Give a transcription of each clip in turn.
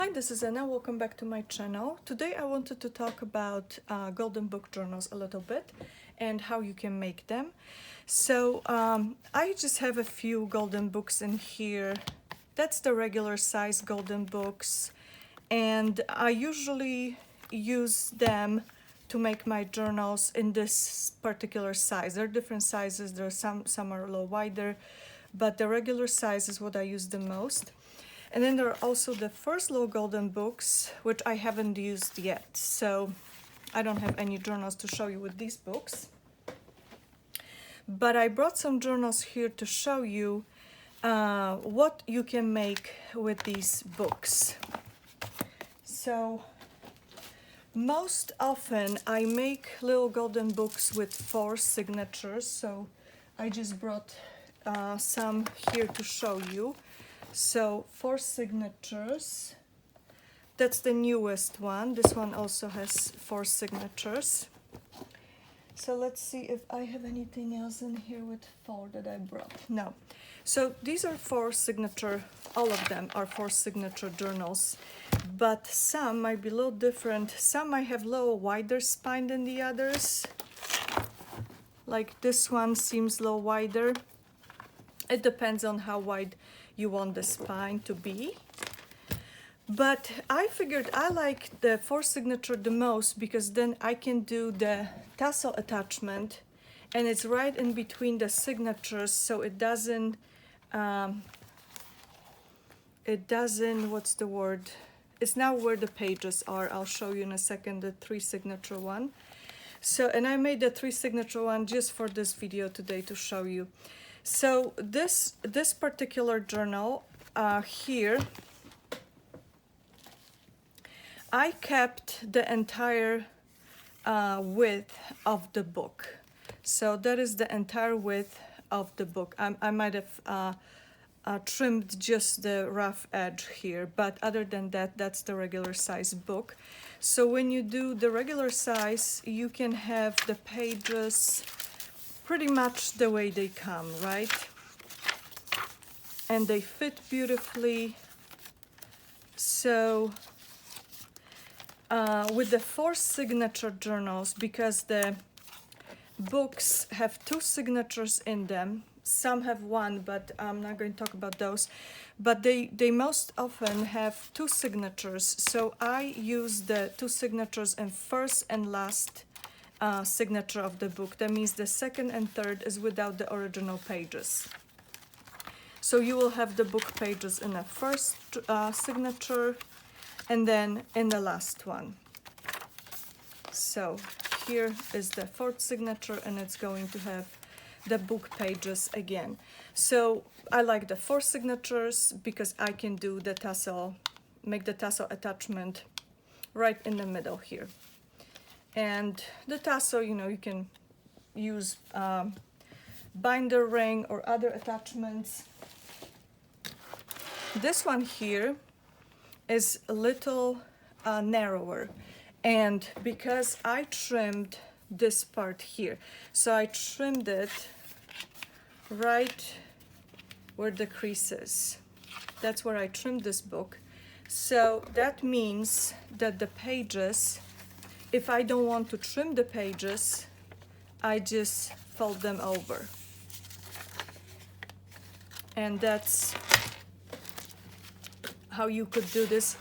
Hi, this is Anna. Welcome back to my channel. Today I wanted to talk about golden book journals a little bit and how you can make them. So I just have a few golden books in here. That's the regular size golden books, and I usually use them to make my journals in this particular size. There are different sizes. There are some are a little wider, but the regular size is what I use the most. And then there are also the first little golden books, which I haven't used yet. So I don't have any journals to show you with these books. But I brought some journals here to show you what you can make with these books. So most often I make little golden books with 4 signatures. So I just brought some here to show you. So 4 signatures. That's the newest one. This one also has 4 signatures. So let's see if I have anything else in here with 4 that I brought. No. So these are 4 signature, all of them are 4 signature journals, but some might be a little different. Some might have a little wider spine than the others. Like this one seems a little wider. It depends on how wide you want the spine to be. But I figured I like the 4 signature the most because then I can do the tassel attachment and it's right in between the signatures, so it doesn't, what's the word? It's not where the pages are. I'll show you in a second the 3 signature one. So, and I made the 3 signature one just for this video today to show you. So this particular journal here, I kept the entire width of the book. So that is the entire width of the book. I might have trimmed just the rough edge here, but other than that, that's the regular size book. So when you do the regular size, you can have the pages pretty much the way they come, right? And they fit beautifully. So with the 4 signature journals, because the books have 2 signatures in them, some have 1, but I'm not going to talk about those, but they most often have 2 signatures. So I use the 2 signatures in first and last signature of the book. That means the second and third is without the original pages. So you will have the book pages in the first signature and then in the last one. So here is the 4th signature and it's going to have the book pages again. So I like the 4 signatures because I can do the tassel, make the tassel attachment right in the middle here. And the tassel, you know, you can use binder ring or other attachments. This one here is a little narrower, and because I trimmed this part here, so I trimmed it right where the crease is. That's where I trimmed this book. So that means that the pages, if I don't want to trim the pages, I just fold them over. And that's how you could do this.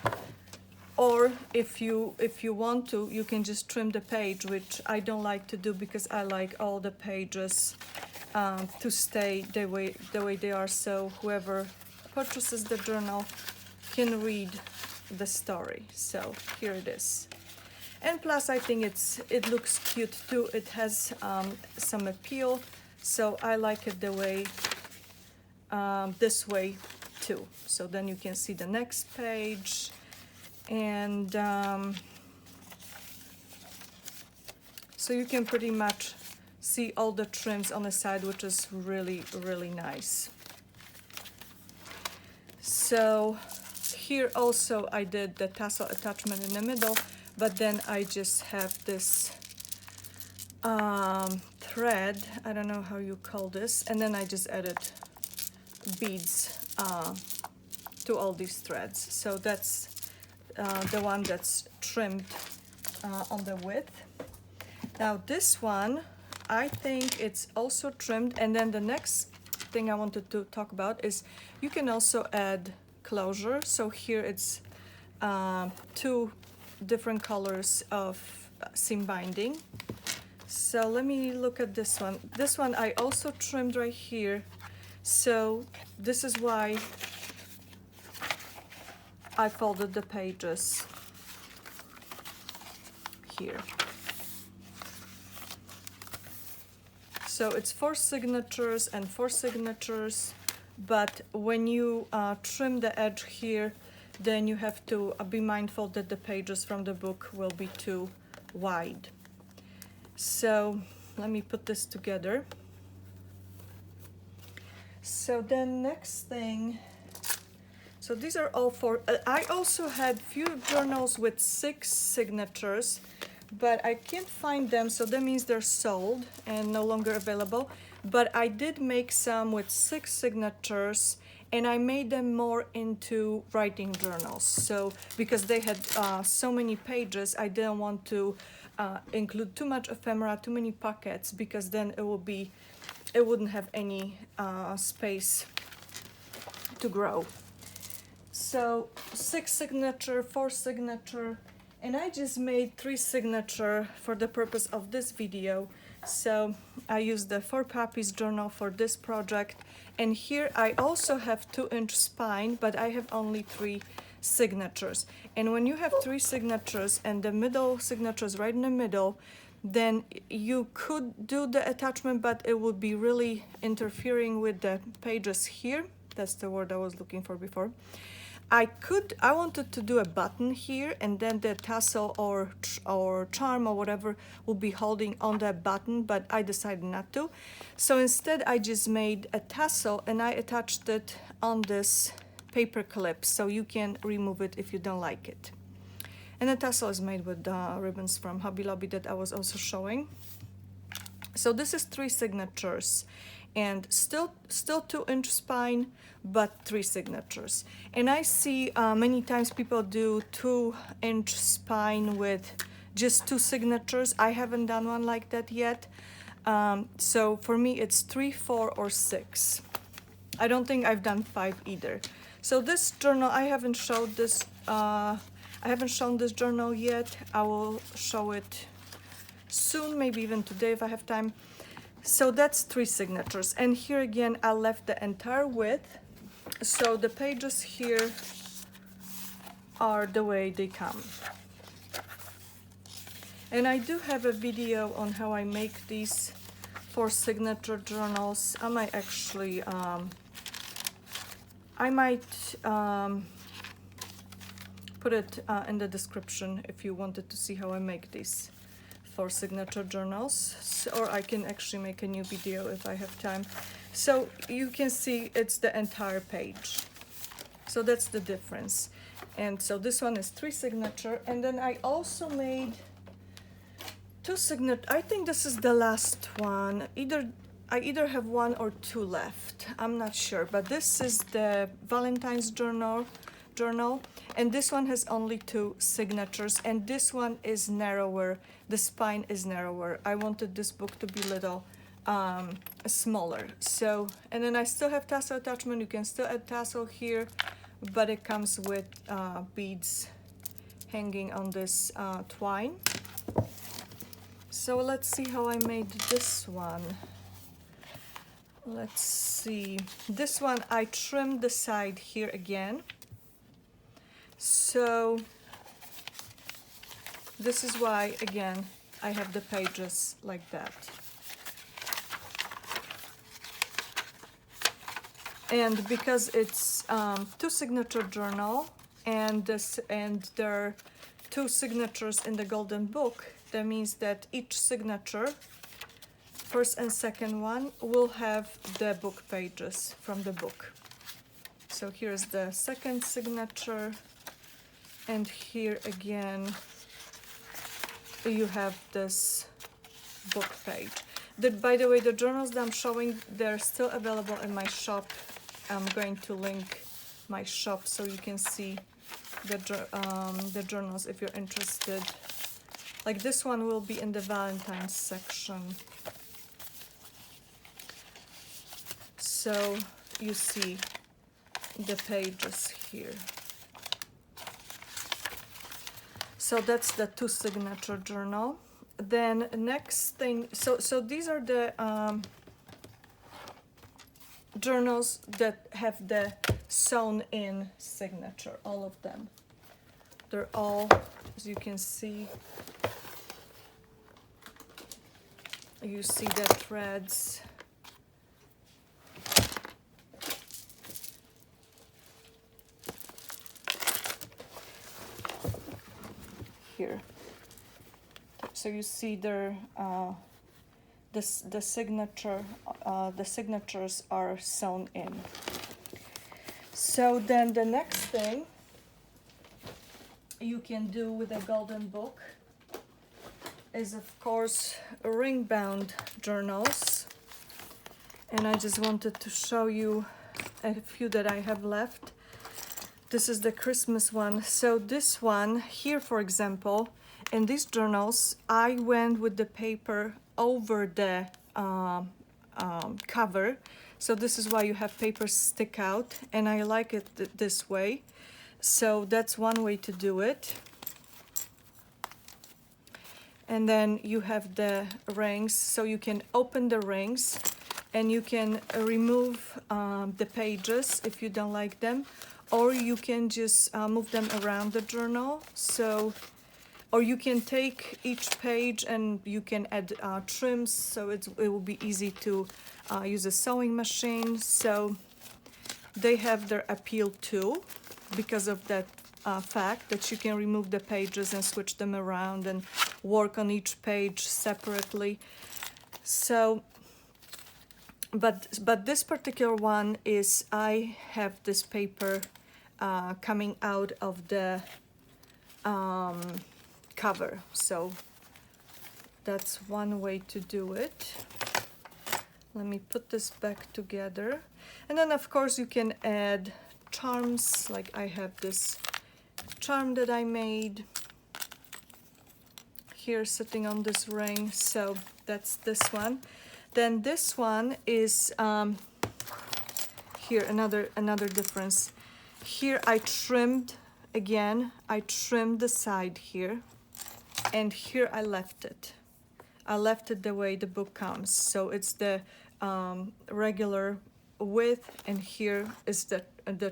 Or if you want to, you can just trim the page, which I don't like to do because I like all the pages to stay the way they are, so whoever purchases the journal can read the story. So here it is. And plus I think it looks cute too. It has some appeal, so I like it the way this way too. So then you can see the next page, and so you can pretty much see all the trims on the side, which is really, really nice. So here also I did the tassel attachment in the middle, but then I just have this thread, I don't know how you call this, and then I just added beads to all these threads. So that's the one that's trimmed on the width. Now this one, I think it's also trimmed, and then the next thing I wanted to talk about is you can also add closure. So here it's 2 different colors of seam binding. So let me look at this one. This one I also trimmed right here. So this is why I folded the pages here. So it's 4 signatures and 4 signatures, but when you trim the edge here, then you have to be mindful that the pages from the book will be too wide. So let me put this together. So then next thing, so these are all 4. I also had few journals with 6 signatures, but I can't find them, so that means they're sold and no longer available. But I did make some with 6 signatures, and I made them more into writing journals. So because they had so many pages, I didn't want to include too much ephemera, too many pockets, because then it wouldn't have any space to grow. So 6 signature, 4 signature, and I just made 3 signature for the purpose of this video. So I used the 4 Puppies journal for this project, and here I also have 2-inch spine, but I have only 3 signatures. And when you have 3 signatures and the middle signature is right in the middle, then you could do the attachment, but it would be really interfering with the pages here. That's the word I was looking for before. I wanted to do a button here, and then the tassel or charm or whatever will be holding on that button, but I decided not to. So instead I just made a tassel and I attached it on this paper clip, so you can remove it if you don't like it. And the tassel is made with ribbons from Hobby Lobby that I was also showing. So this is 3 signatures, and still 2-inch spine, but 3 signatures. And I see many times people do 2-inch spine with just 2 signatures. I haven't done one like that yet. So for me it's 3, 4, or 6. I don't think I've done 5 either. So this journal, I haven't shown this journal yet. I will show it soon, maybe even today if I have time. So that's 3 signatures, and here again I left the entire width, so the pages here are the way they come. And I do have a video on how I make these 4 signature journals. I might actually put it in the description if you wanted to see how I make these 4 signature journals, or I can actually make a new video if I have time. So you can see it's the entire page, so that's the difference. And so this one is 3 signature, and then I also made 2 signature. I think this is the last one. I either have 1 or 2 left, I'm not sure, but this is the Valentine's journal, and this one has only 2 signatures, and this one is narrower. The spine is narrower. I wanted this book to be a little smaller. So, and then I still have tassel attachment. You can still add tassel here, but it comes with beads hanging on this twine. So let's see how I made this one. Let's see. This one I trimmed the side here again. So this is why, again, I have the pages like that. And because it's 2 signature journal, and there are 2 signatures in the golden book, that means that each signature, first and second one, will have the book pages from the book. So here's the second signature, and here again you have this book page. By the way, the journals that I'm showing, they're still available in my shop. I'm going to link my shop so you can see the journals if you're interested. Like this one will be in the Valentine's section. So you see the pages here. So that's the 2 signature journal. Then next thing, so these are the journals that have the sewn in signature, all of them. They're all, as you can see, you see the threads. Here. So you see their the signatures are sewn in. So then the next thing you can do with a golden book is, of course, ring bound journals. And I just wanted to show you a few that I have left. This is the Christmas one. So this one here, for example, in these journals, I went with the paper over the cover. So this is why you have papers stick out, and I like it this way. So that's one way to do it. And then you have the rings, so you can open the rings and you can remove the pages if you don't like them, or you can just move them around the journal. So, or you can take each page and you can add trims, so it will be easy to use a sewing machine. So they have their appeal too, because of that fact that you can remove the pages and switch them around and work on each page separately. So, but this particular one is, I have this paper coming out of the cover. So that's one way to do it. Let me put this back together. And then of course you can add charms, like I have this charm that I made here sitting on this ring. So that's this one. Then this one is here, another difference. Here I trimmed, again, I trimmed the side here, and here I left it. I left it the way the book comes. So it's the regular width, and here is the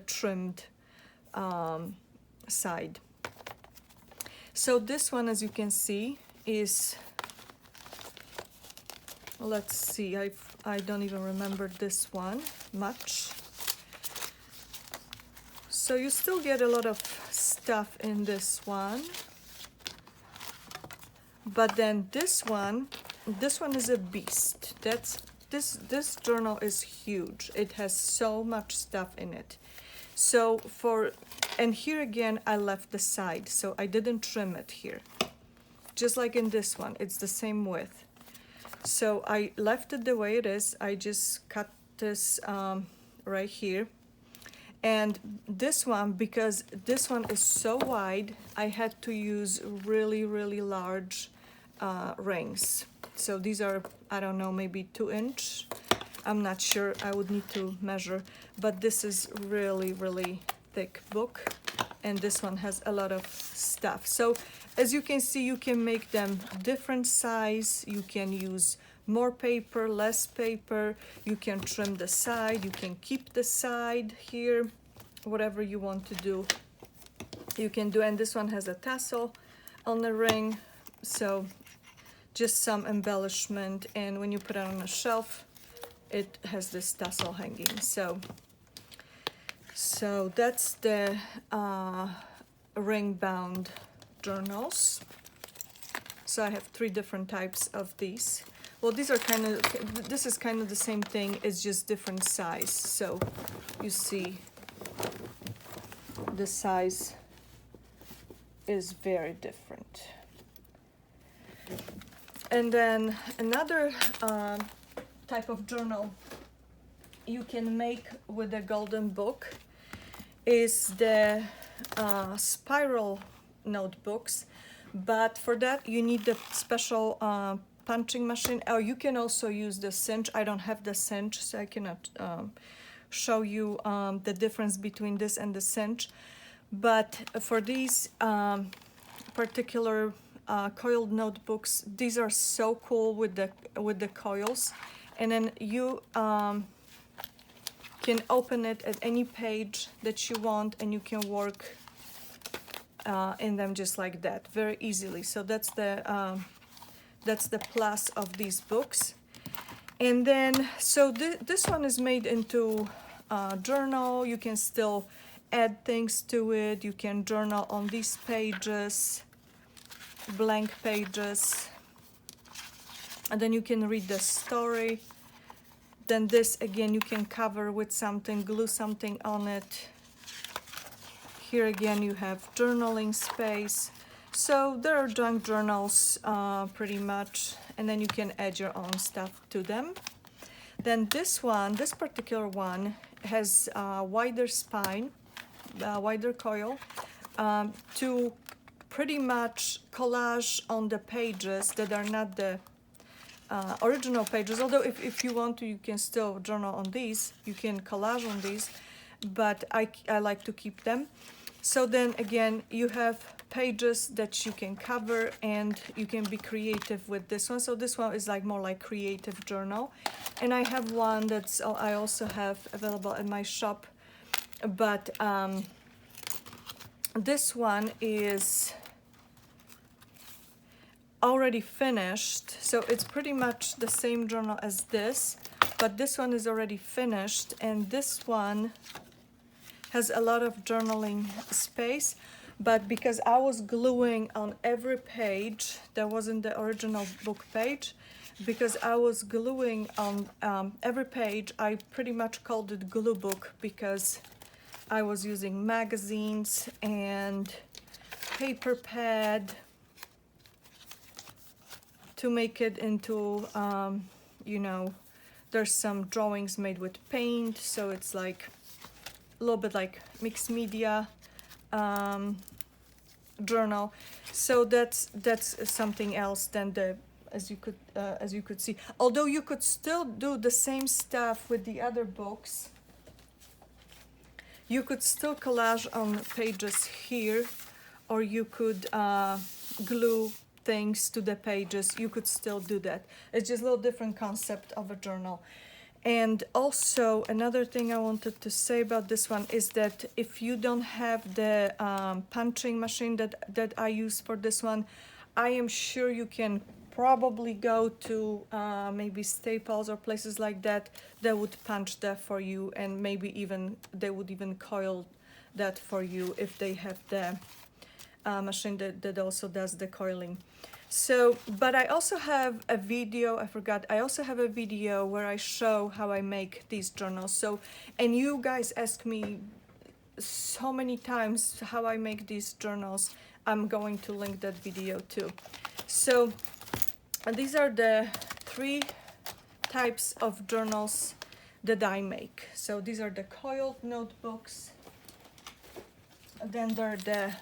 trimmed side. So this one, as you can see, is, let's see, I don't even remember this one much. So you still get a lot of stuff in this one. But then this one is a beast. This journal is huge. It has so much stuff in it. So and here again, I left the side, so I didn't trim it here. Just like in this one, it's the same width. So I left it the way it is. I just cut this right here. And this one, because this one is so wide, I had to use really, really large rings. So these are, I don't know, maybe 2 inch. I'm not sure, I would need to measure, but this is really, really thick book, and this one has a lot of stuff. So as you can see, you can make them different size. You can use more paper, less paper. You can trim the side, you can keep the side here, whatever you want to do, you can do. And this one has a tassel on the ring, so just some embellishment, and when you put it on a shelf, it has this tassel hanging. So that's the ring bound journals. So I have 3 different types of these. Well, these are this is kind of the same thing, it's just different size. So you see the size is very different. And then another type of journal you can make with the golden book is the spiral notebooks, but for that you need the special punching machine. Oh, you can also use the cinch. I don't have the cinch, so I cannot show you the difference between this and the cinch. But for these particular coiled notebooks, these are so cool with the coils, and then you can open it at any page that you want, and you can work in them just like that, very easily. So that's the plus of these books. And then, so this one is made into a journal. You can still add things to it. You can journal on these pages, blank pages, and then you can read the story. Then this again you can cover with something, glue something on it. Here again you have journaling space. So there are junk journals pretty much, and then you can add your own stuff to them. Then this particular one has a wider spine, wider coil, to pretty much collage on the pages that are not the original pages. Although if you want to, you can still journal on these, you can collage on these, but I like to keep them. So then again, you have pages that you can cover, and you can be creative with this one. So this one is like more like creative journal, and I have one that's I also have available in my shop, but this one is already finished, so it's pretty much the same journal as this, but this one is already finished, and this one has a lot of journaling space. But because I was gluing on every page that wasn't the original book page, because I was gluing on every page, I pretty much called it glue book, because I was using magazines and paper pad to make it into, you know, there's some drawings made with paint, so it's like a little bit like mixed media journal. So that's something else than the, as you could see. Although you could still do the same stuff with the other books. You could still collage on pages here, or you could glue things to the pages. You could still do that. It's just a little different concept of a journal. And also another thing I wanted to say about this one is that if you don't have the punching machine that I use for this one, I am sure you can probably go to maybe Staples or places like that would punch that for you, and maybe even they would even coil that for you if they have the machine that also does the coiling. So, but I also have a video, I forgot, I also have a video where I show how I make these journals. So, and you guys ask me so many times how I make these journals. I'm going to link that video too. So, these are the 3 types of journals that I make. So these are the coiled notebooks. Then there are the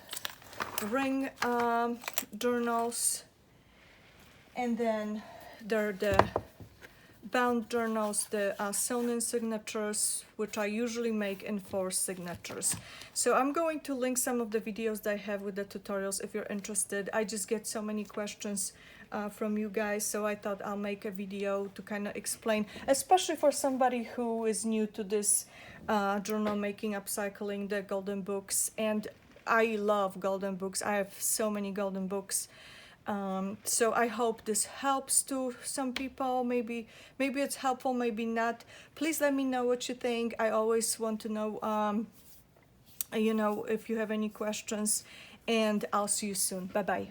ring journals. And then there are the bound journals, the sewn-in signatures, which I usually make in 4 signatures. So I'm going to link some of the videos that I have with the tutorials if you're interested. I just get so many questions from you guys, so I thought I'll make a video to kind of explain, especially for somebody who is new to this journal making, upcycling, the golden books. And I love golden books. I have so many golden books. So I hope this helps to some people. Maybe it's helpful, maybe not. Please let me know what you think. I always want to know, you know, if you have any questions, and I'll see you soon. Bye-bye.